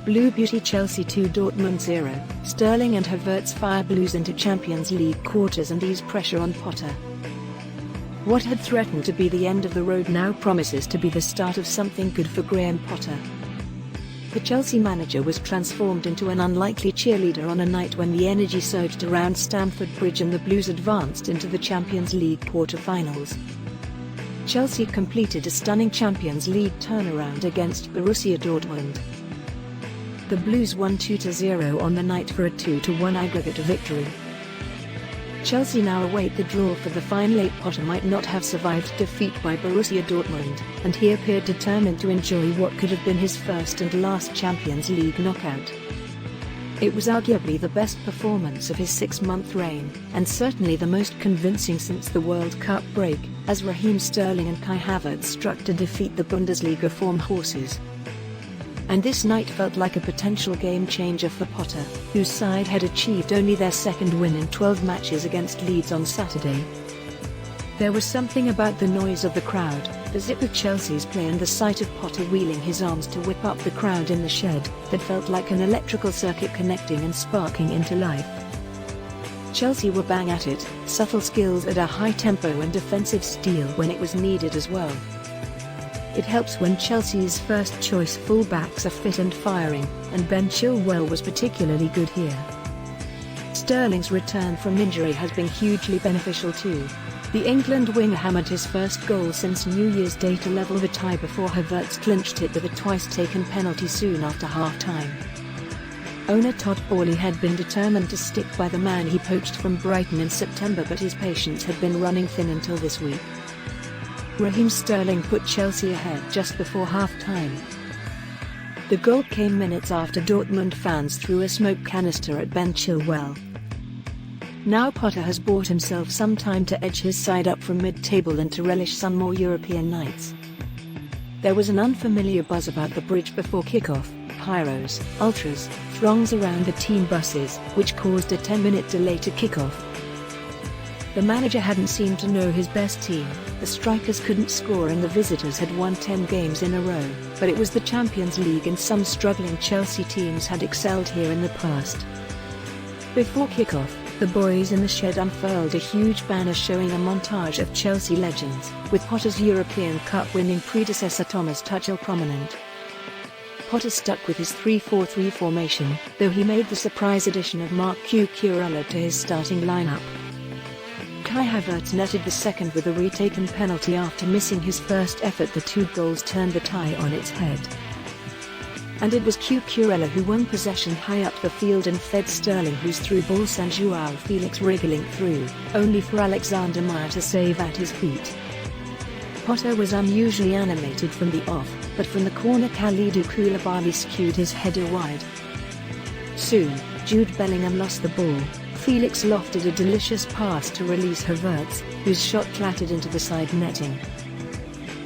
Blue Beauty Chelsea 2 Dortmund 0. Sterling and Havertz fire Blues into Champions League quarters and ease pressure on Potter. What had threatened to be the end of the road now promises to be the start of something good for Graham Potter. The Chelsea manager was transformed into an unlikely cheerleader on a night when the energy surged around Stamford Bridge and the Blues advanced into the Champions League quarter-finals. Chelsea completed a stunning Champions League turnaround against Borussia Dortmund. The Blues won 2-0 on the night for a 2-1 aggregate victory. Chelsea now await the draw for the final 8. Potter might not have survived defeat by Borussia Dortmund, and he appeared determined to enjoy what could have been his first and last Champions League knockout. It was arguably the best performance of his 6-month reign, and certainly the most convincing since the World Cup break, as Raheem Sterling and Kai Havertz struck to defeat the Bundesliga form horses. And this night felt like a potential game-changer for Potter, whose side had achieved only their second win in 12 matches against Leeds on Saturday. There was something about the noise of the crowd, the zip of Chelsea's play and the sight of Potter wheeling his arms to whip up the crowd in the shed, that felt like an electrical circuit connecting and sparking into life. Chelsea were bang at it, subtle skills at a high tempo and defensive steel when it was needed as well. It helps when Chelsea's first-choice fullbacks are fit and firing, and Ben Chilwell was particularly good here. Sterling's return from injury has been hugely beneficial too. The England winger hammered his first goal since New Year's Day to level the tie before Havertz clinched it with a twice-taken penalty soon after half-time. Owner Todd Boehly had been determined to stick by the man he poached from Brighton in September, but his patience had been running thin until this week. Raheem Sterling put Chelsea ahead just before half-time. The goal came minutes after Dortmund fans threw a smoke canister at Ben Chilwell. Now Potter has bought himself some time to edge his side up from mid-table and to relish some more European nights. There was an unfamiliar buzz about the bridge before kick-off, pyros, ultras, throngs around the team buses, which caused a 10-minute delay to kick-off. The manager hadn't seemed to know his best team, the strikers couldn't score and the visitors had won 10 games in a row, but it was the Champions League and some struggling Chelsea teams had excelled here in the past. Before kick-off, the boys in the shed unfurled a huge banner showing a montage of Chelsea legends, with Potter's European Cup-winning predecessor Thomas Tuchel prominent. Potter stuck with his 3-4-3 formation, though he made the surprise addition of Marc Cucurella to his starting lineup. Kai Havertz netted the second with a retaken penalty after missing his first effort. The 2 goals turned the tie on its head. And it was Cucurella who won possession high up the field and fed Sterling, whose through ball sent João Felix wriggling through, only for Alexander Meyer to save at his feet. Potter was unusually animated from the off, but from the corner Kalidou Koulibaly skewed his header wide. Soon, Jude Bellingham lost the ball. Felix lofted a delicious pass to release Havertz, whose shot clattered into the side netting.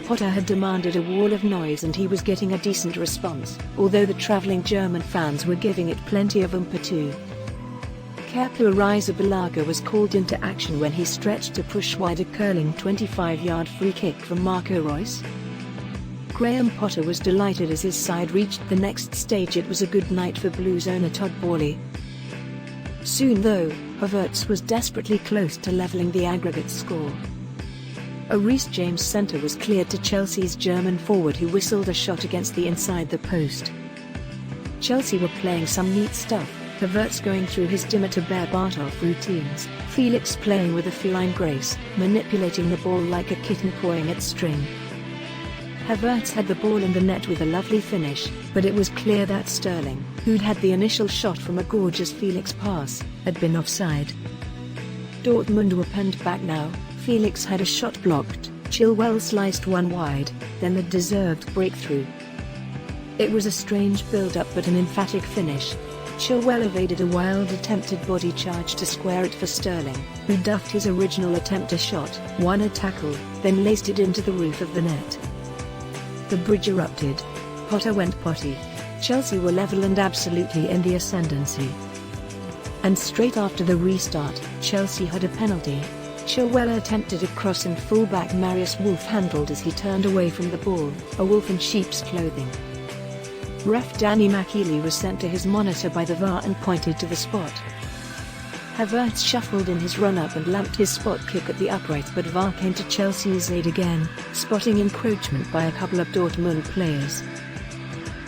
Potter had demanded a wall of noise and he was getting a decent response, although the travelling German fans were giving it plenty of impetu. Kepa Arrizabalaga was called into action when he stretched to push wide a curling 25-yard free kick from Marco Reus. Graham Potter was delighted as his side reached the next stage. It was a good night for Blues owner Todd Boehly. Soon though, Havertz was desperately close to levelling the aggregate score. A Reece James centre was cleared to Chelsea's German forward, who whistled a shot against the inside the post. Chelsea were playing some neat stuff, Havertz going through his Dimitar Berbatov routines, Felix playing with a feline grace, manipulating the ball like a kitten pawing at string. Havertz had the ball in the net with a lovely finish, but it was clear that Sterling, who'd had the initial shot from a gorgeous Felix pass, had been offside. Dortmund were pinned back now. Felix had a shot blocked, Chilwell sliced one wide, then the deserved breakthrough. It was a strange build-up but an emphatic finish. Chilwell evaded a wild attempted body charge to square it for Sterling, who duffed his original attempt a shot, won a tackle, then laced it into the roof of the net. The bridge erupted. Potter went potty. Chelsea were level and absolutely in the ascendancy. And straight after the restart, Chelsea had a penalty. Chilwell attempted a cross and fullback Marius Wolf handled as he turned away from the ball, a wolf in sheep's clothing. Ref Danny McEely was sent to his monitor by the VAR and pointed to the spot. Havertz shuffled in his run-up and lamped his spot kick at the upright, but VAR came to Chelsea's aid again, spotting encroachment by a couple of Dortmund players.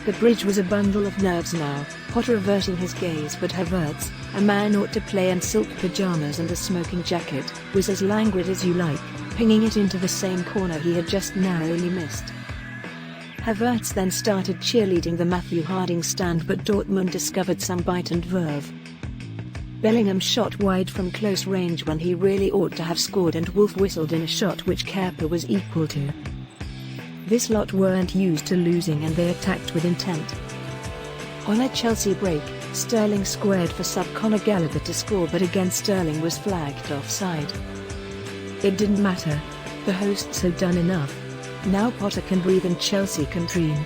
The bridge was a bundle of nerves now, Potter averting his gaze, but Havertz, a man ought to play in silk pyjamas and a smoking jacket, was as languid as you like, pinging it into the same corner he had just narrowly missed. Havertz then started cheerleading the Matthew Harding stand, but Dortmund discovered some bite and verve. Bellingham shot wide from close range when he really ought to have scored, and Wolf whistled in a shot which Kepa was equal to. This lot weren't used to losing and they attacked with intent. On a Chelsea break, Sterling squared for sub Conor Gallagher to score, but again Sterling was flagged offside. It didn't matter. The hosts had done enough. Now Potter can breathe and Chelsea can dream.